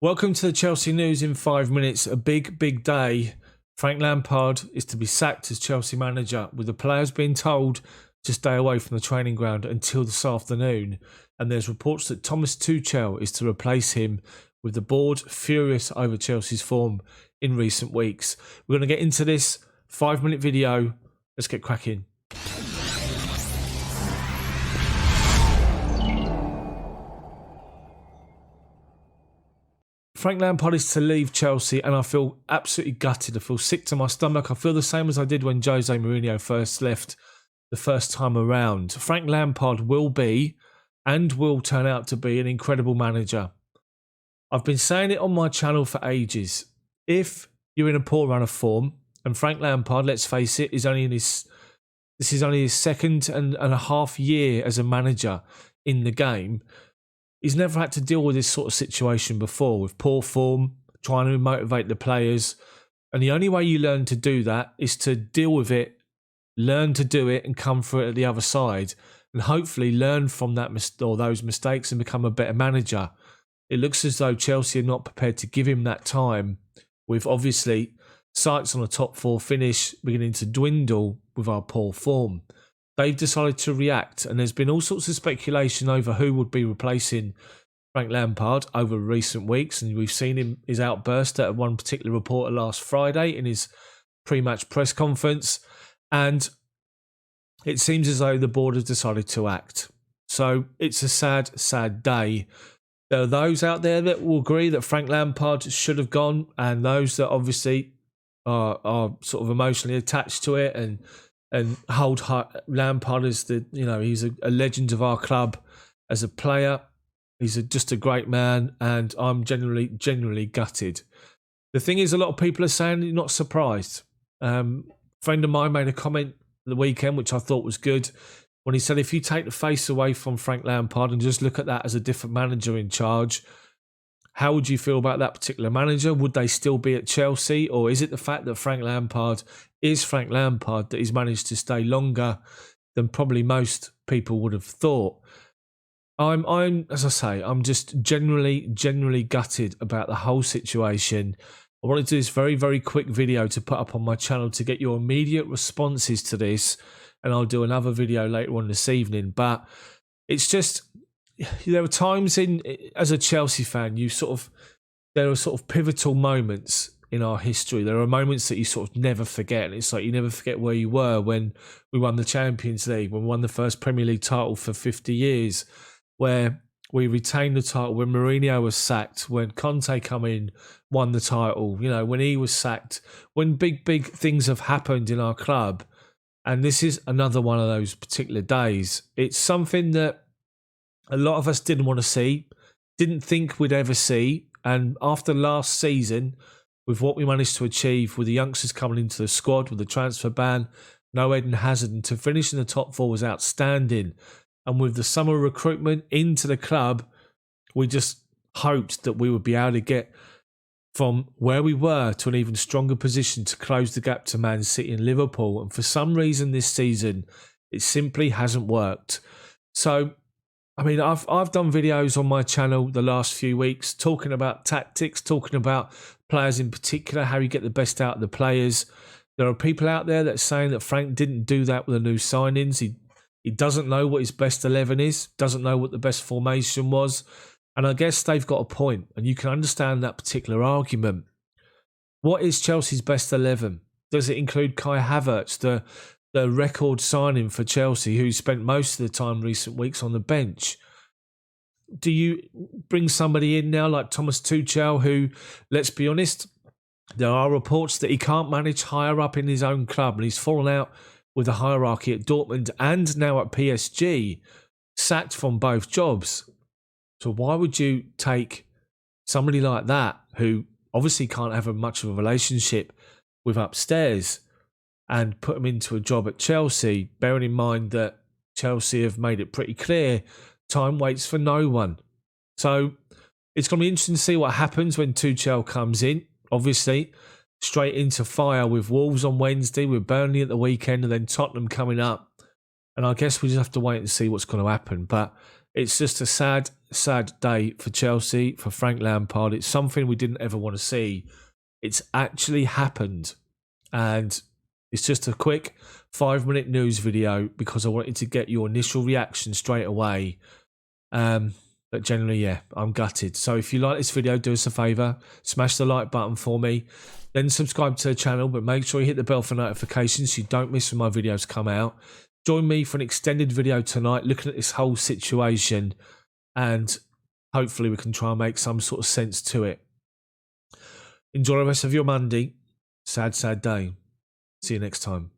Welcome to the Chelsea news in 5 minutes. A big day. Frank Lampard is to be sacked as Chelsea manager, with the players being told to stay away from the training ground until this afternoon. And there's reports that Thomas Tuchel is to replace him, with the board furious over Chelsea's form in recent weeks. We're going to get into this 5-minute video. Let's get cracking. Frank Lampard is to leave Chelsea, and I feel absolutely gutted. I feel sick to my stomach. I feel the same as I did when Jose Mourinho first left the first time around. Frank Lampard will be, and will turn out to be, an incredible manager. I've been saying it on my channel for ages. If you're in a poor run of form, and Frank Lampard, let's face it, is only in this is only his second and a half year as a manager in the game. He's never had to deal with this sort of situation before, with poor form, trying to motivate the players. And the only way you learn to do that is to deal with it, learn to do it, and come through it at the other side. And hopefully learn from those mistakes and become a better manager. It looks as though Chelsea are not prepared to give him that time, with obviously sights on a top four finish beginning to dwindle with our poor form. They've decided to react, and there's been all sorts of speculation over who would be replacing Frank Lampard over recent weeks, and we've seen his outburst at one particular reporter last Friday in his pre-match press conference, and it seems as though the board has decided to act. So it's a sad day. There are those out there that will agree that Frank Lampard should have gone, and those that obviously are sort of emotionally attached to it and hold Lampard as he's a legend of our club as a player. He's just a great man, and I'm genuinely gutted. The thing is, a lot of people are saying they're not surprised. A friend of mine made a comment the weekend, which I thought was good, when he said, if you take the face away from Frank Lampard and just look at that as a different manager in charge, how would you feel about that particular manager? Would they still be at Chelsea? Or is it the fact that Frank Lampard is Frank Lampard that he's managed to stay longer than probably most people would have thought? I'm as I say, I'm just generally gutted about the whole situation. I wanted to do this very quick video to put up on my channel to get your immediate responses to this, and I'll do another video later on this evening. But it's just, there are times as a Chelsea fan, there are sort of pivotal moments in our history. There are moments that you sort of never forget. And it's like you never forget where you were when we won the Champions League, when we won the first Premier League title for 50 years, where we retained the title, when Mourinho was sacked, when Conte come in, won the title, when he was sacked, when big things have happened in our club. And this is another one of those particular days. It's something that a lot of us didn't want to see, didn't think we'd ever see. And after last season, with what we managed to achieve with the youngsters coming into the squad, with the transfer ban, no Eden Hazard, and to finish in the top four was outstanding. And with the summer recruitment into the club, we just hoped that we would be able to get from where we were to an even stronger position to close the gap to Man City and Liverpool. And for some reason this season, it simply hasn't worked. So, I mean, I've done videos on my channel the last few weeks talking about tactics, talking about players in particular, how you get the best out of the players. There are people out there that are saying that Frank didn't do that with the new signings. He doesn't know what his best 11 is, doesn't know what the best formation was. And I guess they've got a point, and you can understand that particular argument. What is Chelsea's best 11? Does it include Kai Havertz, the record signing for Chelsea, who spent most of the time recent weeks on the bench? Do you bring somebody in now like Thomas Tuchel, who, let's be honest, there are reports that he can't manage higher up in his own club, and he's fallen out with the hierarchy at Dortmund and now at PSG, sacked from both jobs. So why would you take somebody like that, who obviously can't have much of a relationship with upstairs, and put him into a job at Chelsea, bearing in mind that Chelsea have made it pretty clear time waits for no one? So it's going to be interesting to see what happens when Tuchel comes in. Obviously, straight into fire with Wolves on Wednesday, with Burnley at the weekend, and then Tottenham coming up. And I guess we just have to wait and see what's going to happen. But It's just a sad, sad day for Chelsea, for Frank Lampard. It's something we didn't ever want to see. It's actually happened. And it's just a quick 5-minute news video because I wanted to get your initial reaction straight away. But generally, yeah, I'm gutted. So if you like this video, do us a favour, smash the like button for me, then subscribe to the channel, but make sure you hit the bell for notifications so you don't miss when my videos come out. Join me for an extended video tonight looking at this whole situation, and hopefully we can try and make some sort of sense to it. Enjoy the rest of your Monday. Sad, sad day. See you next time.